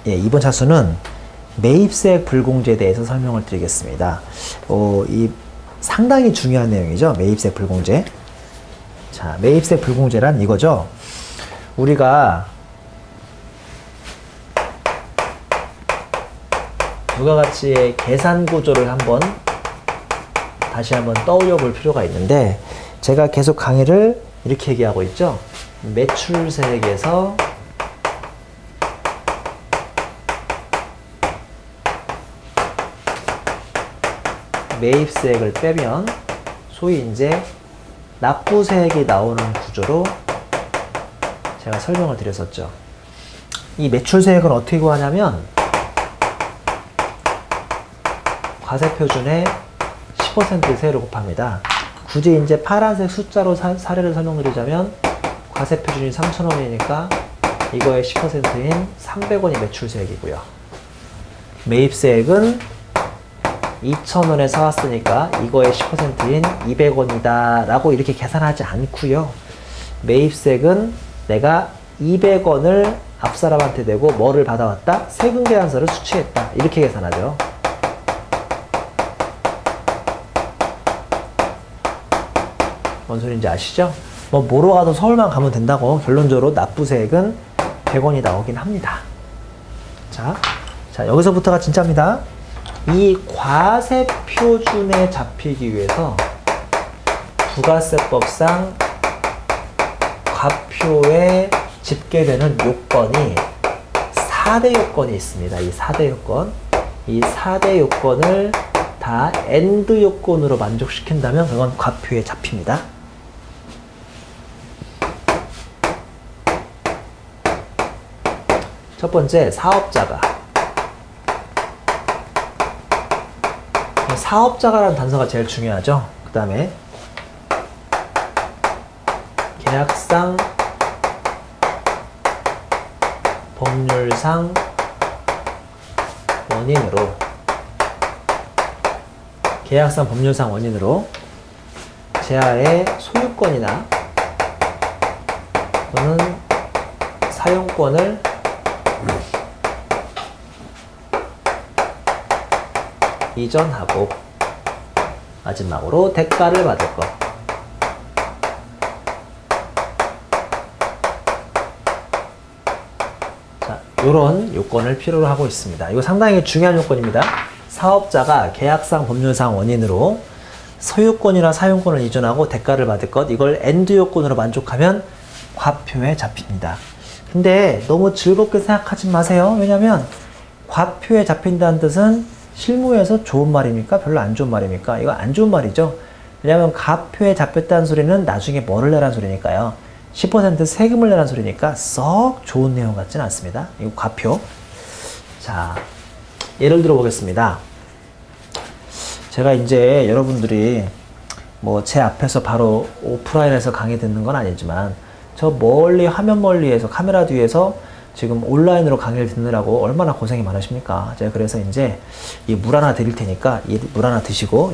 예, 이번 차수는 매입세액 불공제에 대해서 설명을 드리겠습니다. 이 상당히 중요한 내용이죠. 매입세액 불공제. 자, 매입세액 불공제란 이거죠. 우리가 부가가치의 계산 구조를 다시 한번 떠올려 볼 필요가 있는데, 제가 계속 강의를 이렇게 얘기하고 있죠. 매출세액에서 매입세액을 빼면 소위 이제 납부세액이 나오는 구조로 제가 설명을 드렸었죠. 이 매출세액은 어떻게 구하냐면 과세표준의 10% 세율을 곱합니다. 굳이 이제 파란색 숫자로 사례를 설명드리자면 과세표준이 3,000원이니까 이거의 10%인 300원이 매출세액이고요. 매입세액은 2,000원에 사왔으니까 이거의 10%인 200원이다 라고 이렇게 계산하지 않고요. 매입세액은 내가 200원을 앞사람한테 내고 뭐를 받아왔다? 세금 계산서를 수취했다. 이렇게 계산하죠. 뭔 소리인지 아시죠? 뭐로 가도 서울만 가면 된다고. 결론적으로 납부세액은 100원이 나오긴 합니다. 자, 여기서부터가 진짜입니다. 이 과세표준에 잡히기 위해서 부가세법상 과표에 집계되는 요건이 4대 요건이 있습니다. 이 4대 요건. 이 4대 요건을 다 AND 요건으로 만족시킨다면 그건 과표에 잡힙니다. 첫 번째, 사업자가라는 단서가 제일 중요하죠. 그 다음에 계약상, 법률상 원인으로 제하의 소유권이나 또는 사용권을 이전하고 마지막으로 대가를 받을 것. 자, 요런 요건을 필요로 하고 있습니다. 이거 상당히 중요한 요건입니다. 사업자가 계약상, 법률상 원인으로 소유권이나 사용권을 이전하고 대가를 받을 것, 이걸 AND 요건으로 만족하면 과표에 잡힙니다. 근데 너무 즐겁게 생각하지 마세요. 왜냐면 과표에 잡힌다는 뜻은 실무에서 좋은 말입니까? 별로 안 좋은 말입니까? 이거 안 좋은 말이죠. 왜냐면 과표에 잡혔다는 소리는 나중에 뭐를 내라는 소리니까요. 10% 세금을 내라는 소리니까 썩 좋은 내용 같지는 않습니다. 이거 과표. 자, 예를 들어 보겠습니다. 제가 이제 여러분들이 뭐 제 앞에서 바로 오프라인에서 강의 듣는 건 아니지만 저 멀리, 화면 멀리에서, 카메라 뒤에서 지금 온라인으로 강의를 듣느라고 얼마나 고생이 많으십니까? 제가 그래서 이제 이 물 하나 드릴 테니까 이 물 하나 드시고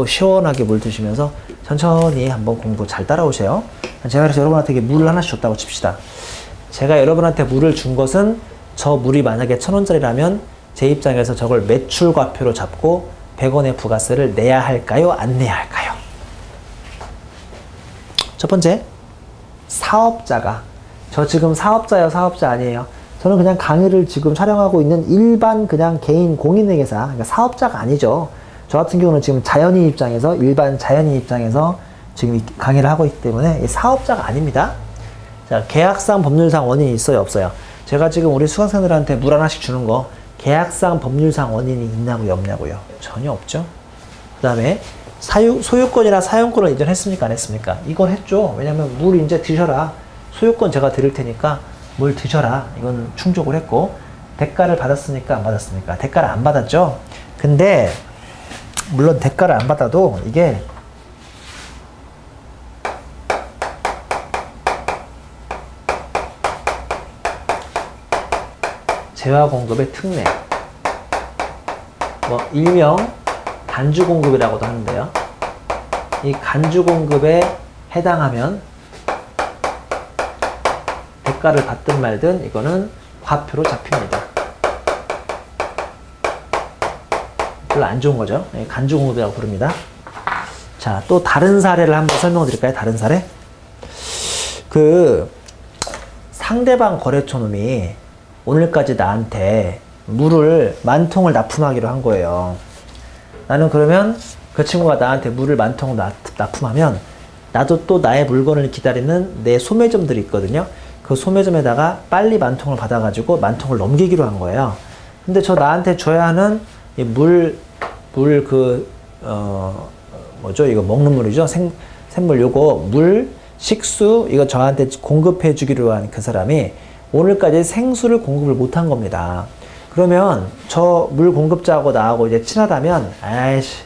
시원하게 물 드시면서 천천히 한번 공부 잘 따라오세요. 제가 그래서 여러분한테 물을 하나씩 줬다고 칩시다. 제가 여러분한테 물을 준 것은 저 물이 만약에 1,000원짜리라면 제 입장에서 저걸 매출과표로 잡고 100원의 부가세를 내야 할까요? 안 내야 할까요? 첫 번째, 사업자가, 저 지금 사업자예요, 사업자 아니에요? 저는 그냥 강의를 지금 촬영하고 있는 일반 그냥 개인 공인회계사, 그러니까 사업자가 아니죠. 저 같은 경우는 지금 자연인 입장에서, 일반 자연인 입장에서 지금 강의를 하고 있기 때문에 이 사업자가 아닙니다. 자, 계약상, 법률상 원인이 있어요, 없어요? 제가 지금 우리 수강생들한테 물 하나씩 주는 거 계약상, 법률상 원인이 있냐고요, 없냐고요? 전혀 없죠. 그 다음에 소유권이나 사용권을 이전했습니까, 안 했습니까? 이건 했죠. 왜냐면 물 이제 드셔라. 소유권 제가 드릴 테니까 물 드셔라. 이건 충족을 했고, 대가를 받았습니까, 안 받았습니까? 대가를 안 받았죠. 근데 물론 대가를 안 받아도 이게 재화공급의 특례, 뭐 일명 간주공급이라고도 하는데요. 이 간주공급에 해당하면 대가를 받든 말든 이거는 과표로 잡힙니다. 별로 안 좋은 거죠. 간주공급이라고 부릅니다. 자, 또 다른 사례를 한번 설명해 드릴까요? 다른 사례? 그 상대방 거래처 놈이 오늘까지 나한테 물을 10,000통을 납품하기로 한 거예요. 나는 그러면 그 친구가 나한테 물을 10,000통 납품하면 나도 또 나의 물건을 기다리는 내 소매점들이 있거든요. 그 소매점에다가 빨리 10,000통을 받아가지고 10,000통을 넘기기로 한 거예요. 근데 저 나한테 줘야 하는 이 뭐죠? 이거 먹는 물이죠? 생물 요거 물, 식수 이거 저한테 공급해 주기로 한 그 사람이 오늘까지 생수를 공급을 못 한 겁니다. 그러면 저 물 공급자하고 나하고 이제 친하다면 아이씨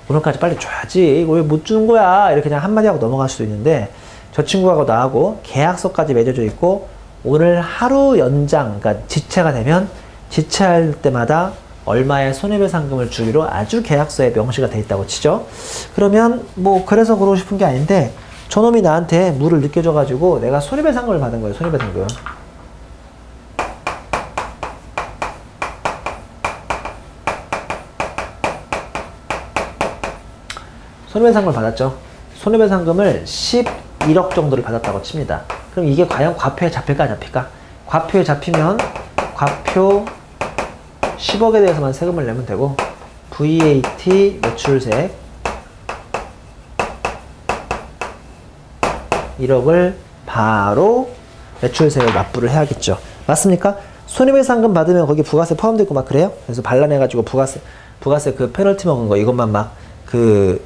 오늘까지 빨리 줘야지 이거 왜 못 주는 거야 이렇게 그냥 한마디 하고 넘어갈 수도 있는데 저 친구하고 나하고 계약서까지 맺어져 있고 오늘 하루 연장 그러니까 지체가 되면 지체할 때마다 얼마의 손해배상금을 주기로 아주 계약서에 명시가 돼 있다고 치죠. 그러면 뭐 그래서 그러고 싶은 게 아닌데 저놈이 나한테 물을 늦게 줘가지고 내가 손해배상금을 받은 거예요. 손해배상금. 손해배상금을 받았죠. 손해배상금을 11억 정도를 받았다고 칩니다. 그럼 이게 과연 과표에 잡힐까 안 잡힐까? 과표에 잡히면 과표 10억에 대해서만 세금을 내면 되고 VAT 매출세액 1억을 바로 매출세액을 납부를 해야겠죠. 맞습니까? 손해배상금 받으면 거기 부가세 포함되고 막 그래요? 그래서 반란해가지고 부가세 그 페널티 먹은 거 이것만 막 그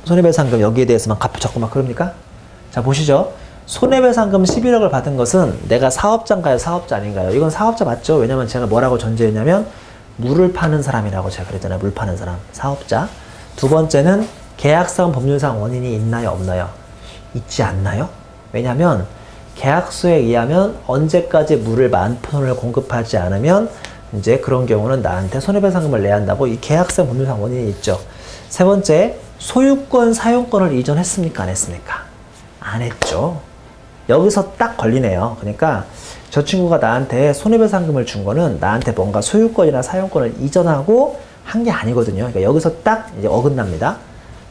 손해배상금 여기에 대해서만 갚고 잡고 막 그럽니까? 자 보시죠. 손해배상금 11억을 받은 것은 내가 사업자인가요? 사업자 아닌가요? 이건 사업자 맞죠? 왜냐면 제가 뭐라고 전제했냐면 물을 파는 사람이라고 제가 그랬잖아요. 물 파는 사람. 사업자. 두 번째는 계약상 법률상 원인이 있나요? 없나요? 있지 않나요? 왜냐면 계약서에 의하면 언제까지 물을 10,000톤을 공급하지 않으면 이제 그런 경우는 나한테 손해배상금을 내야 한다고 이 계약상 법률상 원인이 있죠. 세 번째, 소유권, 사용권을 이전했습니까? 안 했습니까? 안 했죠. 여기서 딱 걸리네요. 그러니까 저 친구가 나한테 손해배상금을 준 거는 나한테 뭔가 소유권이나 사용권을 이전하고 한 게 아니거든요. 그러니까 여기서 딱 이제 어긋납니다.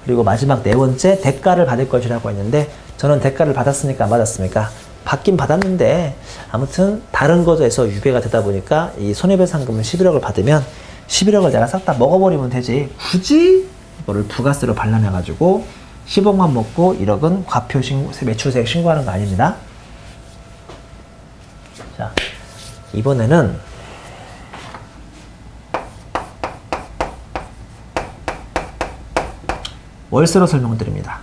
그리고 마지막 네 번째, 대가를 받을 것이라고 했는데 저는 대가를 받았습니까? 안 받았습니까? 받긴 받았는데 아무튼 다른 것에서 유배가 되다 보니까 이 손해배상금을 11억을 받으면 11억을 내가 싹 다 먹어버리면 되지 굳이 이거를 부가세로 반환해가지고 10억만 먹고 1억은 과표 매출세액 신고하는 거 아닙니다. 자, 이번에는 월세로 설명드립니다.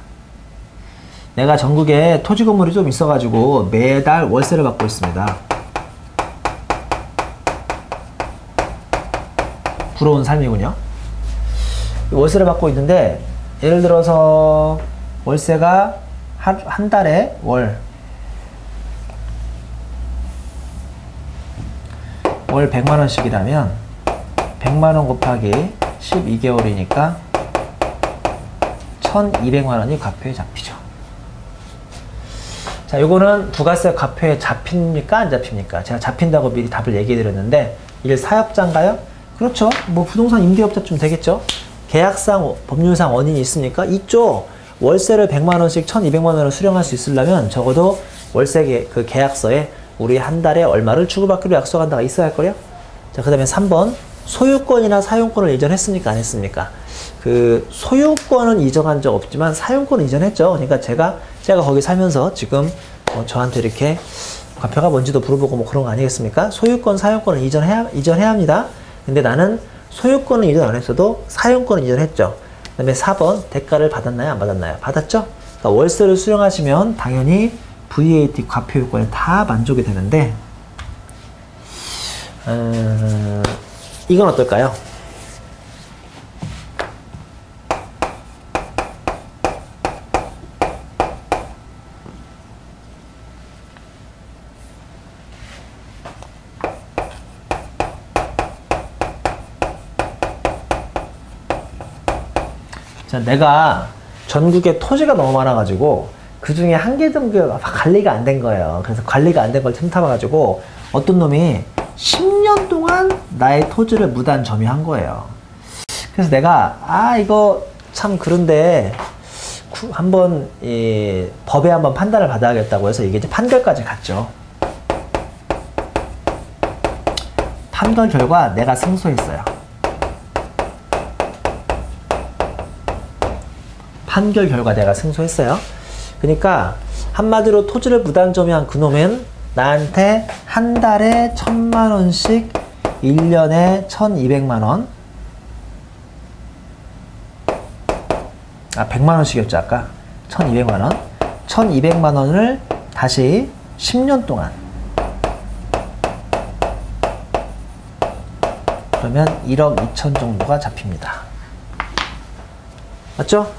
내가 전국에 토지 건물이 좀 있어가지고 매달 월세를 받고 있습니다. 부러운 삶이군요. 월세를 받고 있는데 예를 들어서 월세가 한 달에 월 100만원씩이라면 100만원 곱하기 12개월이니까 1200만원이 과표에 잡히죠. 자, 요거는 부가세 과표에 잡힙니까? 안 잡힙니까? 제가 잡힌다고 미리 답을 얘기해 드렸는데 일 사업자인가요? 그렇죠. 뭐 부동산 임대업자쯤 되겠죠. 계약상 법률상 원인이 있습니까? 있죠. 월세를 100만원씩 1200만원을 수령할 수 있으려면 적어도 월세 그 계약서에 우리 한 달에 얼마를 주고받기로 약속한다가 있어야 할 거예요. 자, 그 다음에 3번 소유권이나 사용권을 이전했습니까? 안 했습니까? 그 소유권은 이전한 적 없지만 사용권은 이전했죠. 그러니까 제가 거기 살면서 지금 저한테 이렇게 과표가 뭔지도 물어보고 뭐 그런 거 아니겠습니까? 소유권, 사용권을 이전해야 합니다. 근데 나는 소유권은 이전 안 했어도 사용권은 이전했죠. 그 다음에 4번 대가를 받았나요? 안 받았나요? 받았죠? 그러니까 월세를 수령하시면 당연히 VAT 과표 요건에 다 만족이 되는데 이건 어떨까요? 자, 내가 전국에 토지가 너무 많아가지고 그 중에 한 개 정도가 관리가 안 된 거예요. 그래서 관리가 안 된 걸 틈타봐가지고 어떤 놈이 10년 동안 나의 토지를 무단 점유한 거예요. 그래서 내가 이거 참 그런데 한번 법에 한번 판단을 받아야겠다고 해서 이게 이제 판결까지 갔죠. 판결 결과 내가 승소했어요. 판결 결과 내가 승소했어요. 그러니까 한마디로 토지를 무단점유한 그놈은 나한테 한 달에 1,000만원씩 1년에 1,200만원 100만원씩이었죠 아까 1,200만원 1,200만원을 다시 10년 동안 그러면 1억 2천 정도가 잡힙니다. 맞죠?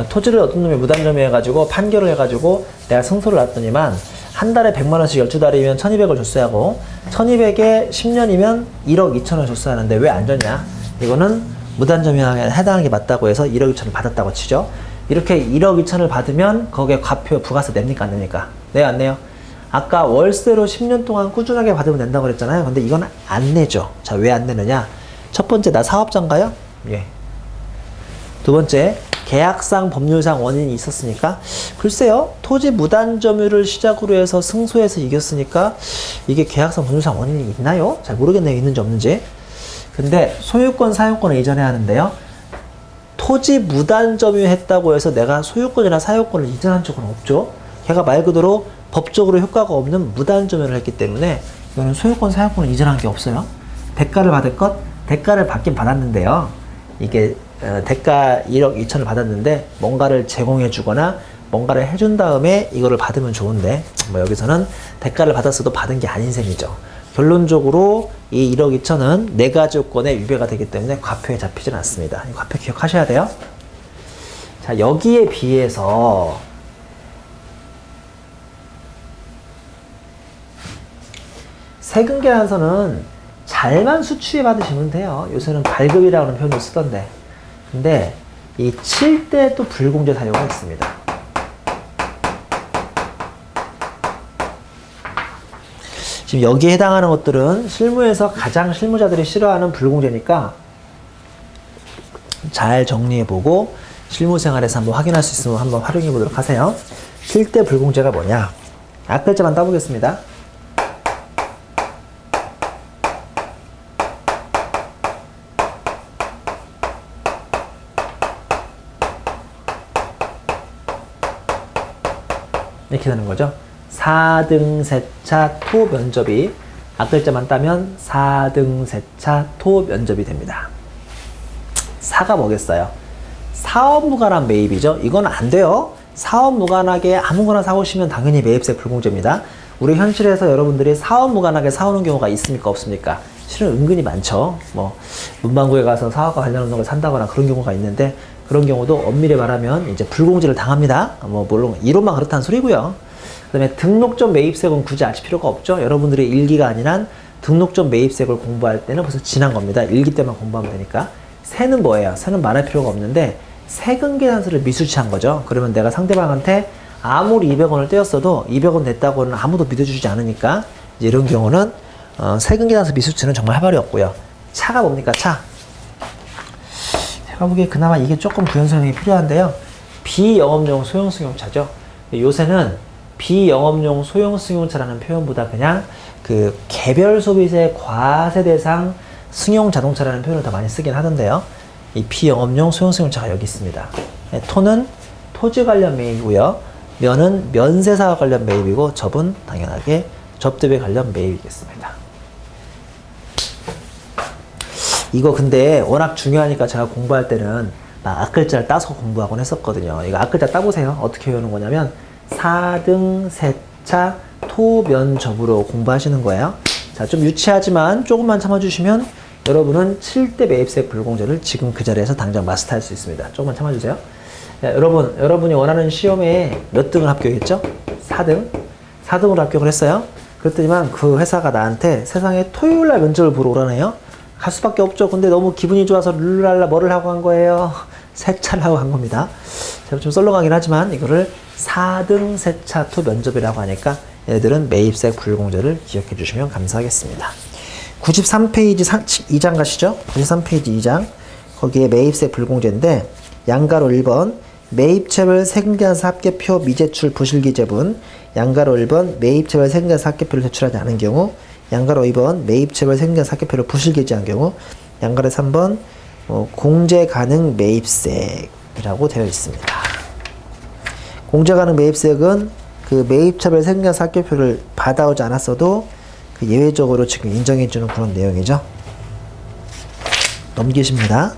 토지를 어떤 놈이 무단점유해가지고 판결을 해가지고 내가 승소를 났더니만 한 달에 100만원씩 12달이면 1,200을 줬어야 하고 1,200에 10년이면 1억 2천을 줬어야 하는데 왜 안 줬냐? 이거는 무단점유에 해당하는 게 맞다고 해서 1억 2천을 받았다고 치죠. 이렇게 1억 2천을 받으면 거기에 과표 부가세 냅니까 안 냅니까? 내요 안 내요? 아까 월세로 10년 동안 꾸준하게 받으면 된다고 그랬잖아요. 근데 이건 안 내죠. 자, 왜 안 내느냐? 첫 번째, 나 사업자인가요? 예. 두 번째, 계약상 법률상 원인이 있었으니까 글쎄요. 토지 무단점유를 시작으로 해서 승소해서 이겼으니까 이게 계약상 법률상 원인이 있나요? 잘 모르겠네요. 있는지 없는지. 근데 소유권 사용권을 이전해야 하는데요. 토지 무단점유했다고 해서 내가 소유권이나 사용권을 이전한 적은 없죠. 걔가 말 그대로 법적으로 효과가 없는 무단점유를 했기 때문에 이거는 소유권 사용권을 이전한 게 없어요. 대가를 받을 것? 대가를 받긴 받았는데요. 이게 대가 1억 2천을 받았는데 뭔가를 제공해 주거나 뭔가를 해준 다음에 이거를 받으면 좋은데 뭐 여기서는 대가를 받았어도 받은 게 아닌 셈이죠. 결론적으로 이 1억 2천은 4가지 요건에 위배가 되기 때문에 과표에 잡히지는 않습니다. 이 과표 기억하셔야 돼요. 자, 여기에 비해서 세금계산서는 잘만 수취해 받으시면 돼요. 요새는 발급이라는 표현을 쓰던데. 근데 이 칠 때 또 불공제 사유가 있습니다. 지금 여기에 해당하는 것들은 실무에서 가장 실무자들이 싫어하는 불공제니까 잘 정리해보고 실무생활에서 한번 확인할 수 있으면 한번 활용해 보도록 하세요. 칠 때 불공제가 뭐냐? 앞글자만 따보겠습니다. 이렇게 되는 거죠. 4등 세차 토 면접이 앞글자만 따면 4등 세차 토 면접이 됩니다. 4가 뭐겠어요? 사업 무관한 매입이죠. 이건 안 돼요. 사업 무관하게 아무거나 사오시면 당연히 매입세 불공제입니다. 우리 현실에서 여러분들이 사업 무관하게 사오는 경우가 있습니까? 없습니까? 실은 은근히 많죠. 뭐 문방구에 가서 사업과 관련된 걸 산다거나 그런 경우가 있는데 그런 경우도 엄밀히 말하면 이제 불공제를 당합니다. 뭐 물론 이론만 그렇다는 소리고요. 그다음에 등록점 매입세금 굳이 아실 필요가 없죠. 여러분들이 1기가 아니란 등록점 매입세금을 공부할 때는 벌써 지난 겁니다. 1기 때만 공부하면 되니까. 세는 뭐예요? 세는 말할 필요가 없는데 세금계산서를 미수치한 거죠. 그러면 내가 상대방한테 아무리 200원을 떼었어도 200원 냈다고는 아무도 믿어주지 않으니까 이제 이런 경우는 세금계산서 미수치는 정말 할 말이 없고요. 차가 뭡니까? 차. 제가 보기에 그나마 이게 조금 부연설명이 필요한데요. 비영업용 소형 승용차죠. 요새는 비영업용 소형 승용차라는 표현보다 그냥 그 개별 소비세 과세 대상 승용 자동차라는 표현을 더 많이 쓰긴 하던데요. 이 비영업용 소형 승용차가 여기 있습니다. 토는 토지 관련 매입이고요. 면은 면세사와 관련 매입이고 접은 당연하게 접대비 관련 매입이겠습니다. 이거 근데 워낙 중요하니까 제가 공부할 때는 앞글자를 따서 공부하곤 했었거든요. 이거 앞글자 따보세요. 어떻게 외우는 거냐면 4등 세차 토면접으로 공부하시는 거예요. 자, 좀 유치하지만 조금만 참아주시면 여러분은 7대 매입세 불공제를 지금 그 자리에서 당장 마스터할 수 있습니다. 조금만 참아주세요. 자, 여러분이 원하는 시험에 몇 등을 합격했죠? 4등. 4등으로 합격을 했어요. 그랬더니만 그 회사가 나한테 세상에 토요일날 면접을 보러 오라네요. 갈 수밖에 없죠. 근데 너무 기분이 좋아서 룰랄라 뭐를 하고 간 거예요? 세차를 하고 간 겁니다. 제가 좀 썰렁하긴 하지만 이거를 4등 세차 토 면접이라고 하니까 얘들은 매입세 불공제를 기억해 주시면 감사하겠습니다. 93페이지 2장 가시죠. 93페이지 2장. 거기에 매입세 불공제인데 양가로 1번 매입체별 세금계산서 합계표 미제출 부실기재분, 양가로 1번 매입체별 세금계산서 합계표를 제출하지 않은 경우, 양가로 2번 매입체별 세금계산서 합계표를 부실기재한 경우, 양가로 3번 공제 가능 매입세라고 되어 있습니다. 공제 가능 매입세액은 그 매입차별 세금계산서 합계표를 받아오지 않았어도 그 예외적으로 지금 인정해주는 그런 내용이죠. 넘기십니다.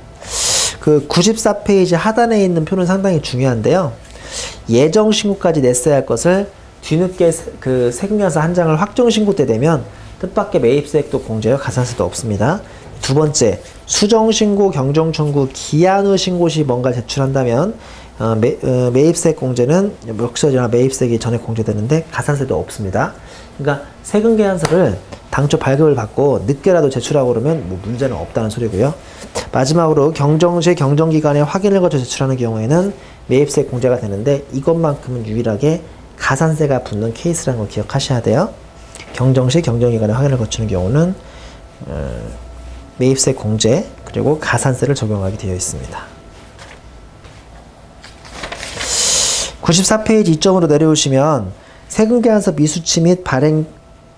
그 94페이지 하단에 있는 표는 상당히 중요한데요. 예정 신고까지 냈어야 할 것을 뒤늦게 그 세금계산서 한 장을 확정 신고 때 되면 뜻밖의 매입세액도 공제요, 가산세도 없습니다. 두 번째, 수정 신고, 경정 청구, 기한 후 신고 시 뭔가 제출한다면 매입세액 공제는 역시나 매입세액이 전에 공제되는데 가산세도 없습니다. 그러니까 세금계산서를 당초 발급을 받고 늦게라도 제출하고 그러면 뭐 문제는 없다는 소리고요. 마지막으로 경정 시 경정기간에 확인을 거쳐 제출하는 경우에는 매입세액 공제가 되는데 이것만큼은 유일하게 가산세가 붙는 케이스라는 걸 기억하셔야 돼요. 경정 시 경정기간에 확인을 거치는 경우는 매입세액 공제 그리고 가산세를 적용하게 되어 있습니다. 94페이지 이점으로 내려오시면 세금계산서 미수치 및 발행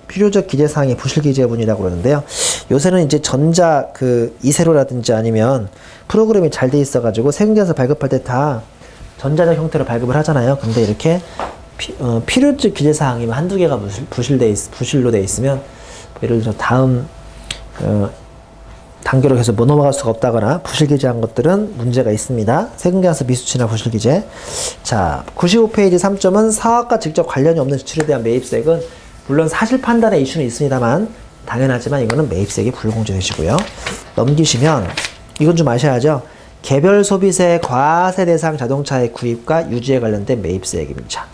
필요적 기재사항이 부실기재분이라고 그러는데요. 요새는 이제 전자 그 이세로라든지 아니면 프로그램이 잘 돼 있어가지고 세금계산서 발급할 때 다 전자적 형태로 발급을 하잖아요. 근데 이렇게 필요적 기재사항이면 한두 개가 부실로 돼 있으면 예를 들어 다음 단계로 계속 못 넘어갈 수가 없다거나 부실기재한 것들은 문제가 있습니다. 세금계산서 미수치나 부실기재. 자, 95페이지 3점은 사업과 직접 관련이 없는 지출에 대한 매입세액은 물론 사실 판단의 이슈는 있습니다만 당연하지만 이거는 매입세액이 불공제되시고요. 넘기시면 이건 좀 아셔야죠. 개별 소비세 과세 대상 자동차의 구입과 유지에 관련된 매입세액입니다.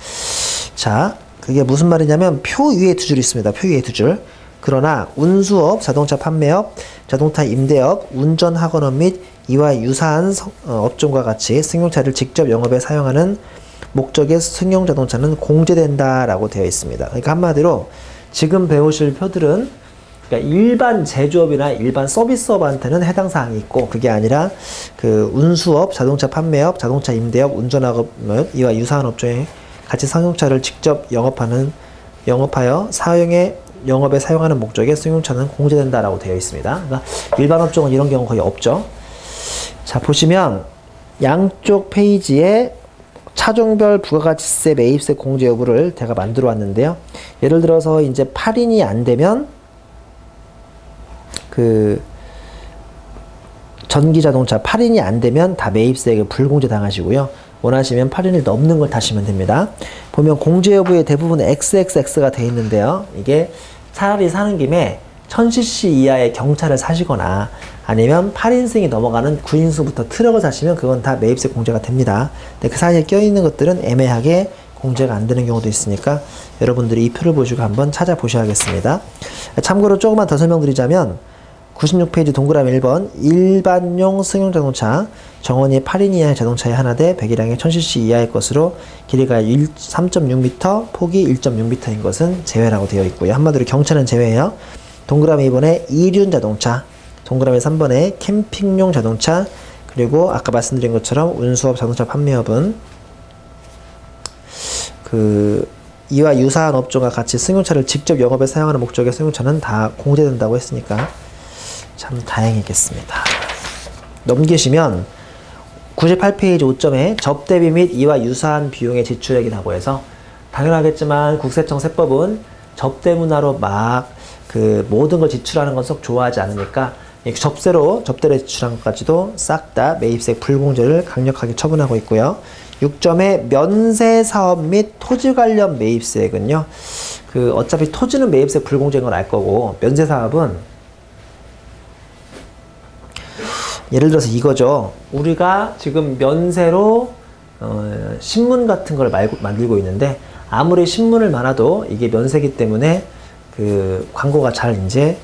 자, 그게 무슨 말이냐면 표 위에 두 줄 있습니다. 표 위에 두 줄. 그러나 운수업, 자동차 판매업, 자동차 임대업, 운전학원업 및 이와 유사한 업종과 같이 승용차를 직접 영업에 사용하는 목적의 승용자동차는 공제된다라고 되어 있습니다. 그러니까 한마디로 지금 배우실 표들은 그러니까 일반 제조업이나 일반 서비스업한테는 해당 사항이 있고 그게 아니라 그 운수업, 자동차 판매업, 자동차 임대업, 운전학업 이와 유사한 업종에 같이 승용차를 직접 영업하여 영업에 사용하는 목적의 승용차는 공제된다라고 되어 있습니다. 그러니까 일반 업종은 이런 경우 거의 없죠. 자, 보시면 양쪽 페이지에 차종별 부가가치세 매입세 공제 여부를 제가 만들어 왔는데요. 예를 들어서 이제 8인이 안 되면 그 전기자동차 8인이 안 되면 다 매입세액을 불공제 당하시고요. 원하시면 8인을 넘는 걸 타시면 됩니다. 보면 공제 여부에 대부분 XXX가 되어 있는데요. 이게 차라리 사는 김에 1000cc 이하의 경차를 사시거나 아니면 8인승이 넘어가는 9인승부터 트럭을 사시면 그건 다 매입세 공제가 됩니다. 근데 그 사이에 껴있는 것들은 애매하게 공제가 안 되는 경우도 있으니까 여러분들이 이 표를 보시고 한번 찾아보셔야겠습니다. 참고로 조금만 더 설명드리자면 96페이지 동그라미 1번 일반용 승용자동차 정원이 8인 이하의 자동차에 하나 대 배기량이 1000cc 이하의 것으로 길이가 3.6m, 폭이 1.6m인 것은 제외라고 되어 있고요. 한마디로 경차는 제외예요. 동그라미 2번에 이륜 자동차, 동그라미 3번에 캠핑용 자동차, 그리고 아까 말씀드린 것처럼 운수업, 자동차 판매업은 그 이와 유사한 업종과 같이 승용차를 직접 영업에 사용하는 목적의 승용차는 다 공제된다고 했으니까 참 다행이겠습니다. 넘기시면 98페이지 5점에 접대비 및 이와 유사한 비용의 지출액이라고 해서 당연하겠지만 국세청 세법은 접대문화로 막 그 모든 걸 지출하는 건 썩 좋아하지 않으니까 접대로 지출한 것까지도 싹 다 매입세액 불공제를 강력하게 처분하고 있고요. 6점에 면세사업 및 토지 관련 매입세액은요. 그 어차피 토지는 매입세 불공제인 건 알 거고 면세사업은 예를 들어서 이거죠. 우리가 지금 면세로 신문 같은 걸 만들고 있는데 아무리 신문을 많아도 이게 면세기 때문에 그 광고가 잘 이제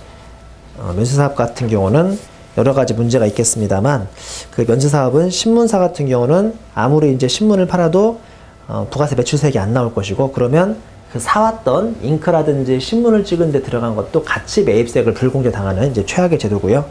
면세사업 같은 경우는 여러 가지 문제가 있겠습니다만 그 면세사업은 신문사 같은 경우는 아무리 이제 신문을 팔아도 부가세 매출세액이 안 나올 것이고 그러면 그 사왔던 잉크라든지 신문을 찍은 데 들어간 것도 같이 매입세액을 불공제 당하는 이제 최악의 제도고요.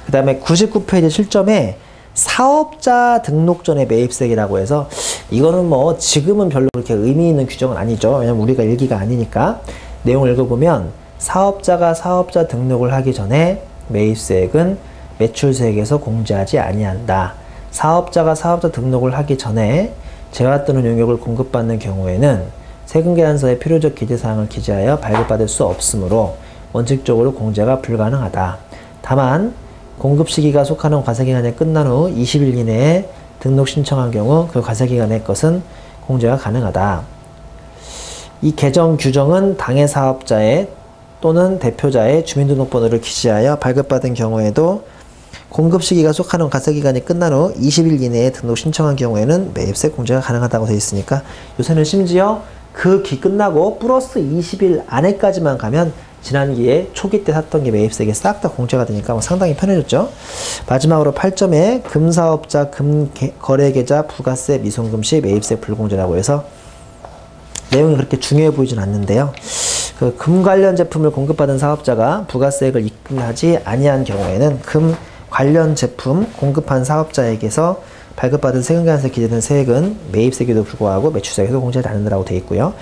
그 다음에 99페이지 7점에 사업자 등록 전에 매입세액이라고 해서 이거는 뭐 지금은 별로 그렇게 의미 있는 규정은 아니죠. 왜냐면 우리가 일기가 아니니까. 내용을 읽어보면 사업자가 사업자 등록을 하기 전에 매입세액은 매출세액에서 공제하지 아니한다. 사업자가 사업자 등록을 하기 전에 재화 또는 용역을 공급받는 경우에는 세금계산서에 필요적 기재사항을 기재하여 발급받을 수 없으므로 원칙적으로 공제가 불가능하다. 다만 공급 시기가 속하는 과세기간이 끝난 후 20일 이내에 등록 신청한 경우 그 과세기간의 것은 공제가 가능하다. 이 개정 규정은 당해 사업자의 또는 대표자의 주민등록번호를 기재하여 발급받은 경우에도 공급 시기가 속하는 과세기간이 끝난 후 20일 이내에 등록 신청한 경우에는 매입세 공제가 가능하다고 되어 있으니까 요새는 심지어 그 기 끝나고 플러스 20일 안에까지만 가면 지난기에 초기 때 샀던 게 매입세액에 싹 다 공제가 되니까 뭐 상당히 편해졌죠. 마지막으로 8점에 금사업자 금거래계좌 부가세 미송금 시 매입세 불공제라고 해서 내용이 그렇게 중요해 보이진 않는데요. 그 금 관련 제품을 공급받은 사업자가 부가세액을 입금하지 아니한 경우에는 금 관련 제품 공급한 사업자에게서 발급받은 세금계산서에 기재된 세액은 매입세에도 불구하고 매출세액에서 공제하지 않는다고 되어 있고요.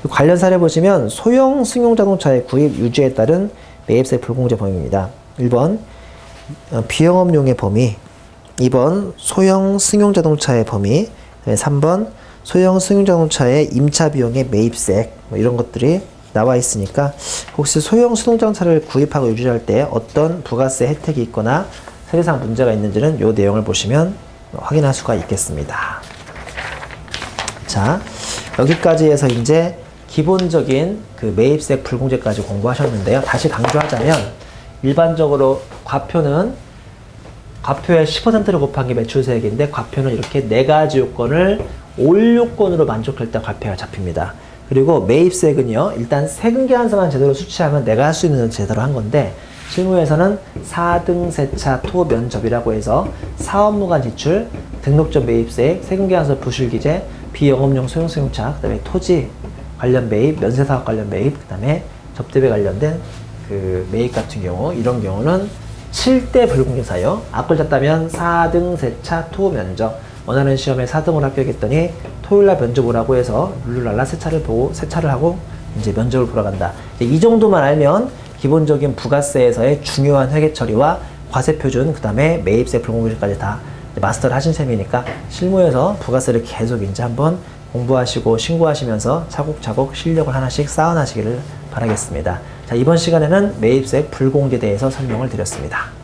관련 사례 보시면 소형 승용자동차의 구입 유지에 따른 매입세 불공제 범위입니다. 1번 비영업용의 범위, 2번 소형 승용자동차의 범위, 3번 소형 승용자동차의 임차 비용의 매입세액, 뭐 이런 것들이 나와 있으니까 혹시 소형 승용자동차를 구입하고 유지할 때 어떤 부가세 혜택이 있거나 세계상 문제가 있는지는 이 내용을 보시면 확인할 수가 있겠습니다. 자, 여기까지 해서 이제 기본적인 그 매입세액 불공제까지 공부하셨는데요. 다시 강조하자면 일반적으로 과표는 과표의 10%를 곱한 게 매출세액인데 과표는 이렇게 4가지 요건을 올 요건으로 만족할 때 과표가 잡힙니다. 그리고 매입세액은요, 일단 세금계산서만 제대로 수취하면 내가 할 수 있는 제대로 한 건데 실무에서는 4등 세차 토 면접이라고 해서 사업무관 지출, 등록전 매입세액, 세금계산서 부실기재, 비영업용 소형승용차, 그 다음에 토지 관련 매입, 면세사업 관련 매입, 그 다음에 접대비 관련된 그 매입 같은 경우, 이런 경우는 7대 불공제사요. 앞을 잡다면 4등 세차 토 면접, 원하는 시험에 4등을 합격했더니 토요일날 면접을 하고 해서 룰루랄라 세차를 하고 이제 면접을 보러 간다. 이 정도만 알면 기본적인 부가세에서의 중요한 회계 처리와 과세 표준, 그 다음에 매입세 불공제까지 다 마스터를 하신 셈이니까 실무에서 부가세를 계속 이제 한번 공부하시고 신고하시면서 차곡차곡 실력을 하나씩 쌓아나시기를 바라겠습니다. 자, 이번 시간에는 매입세 불공제에 대해서 설명을 드렸습니다.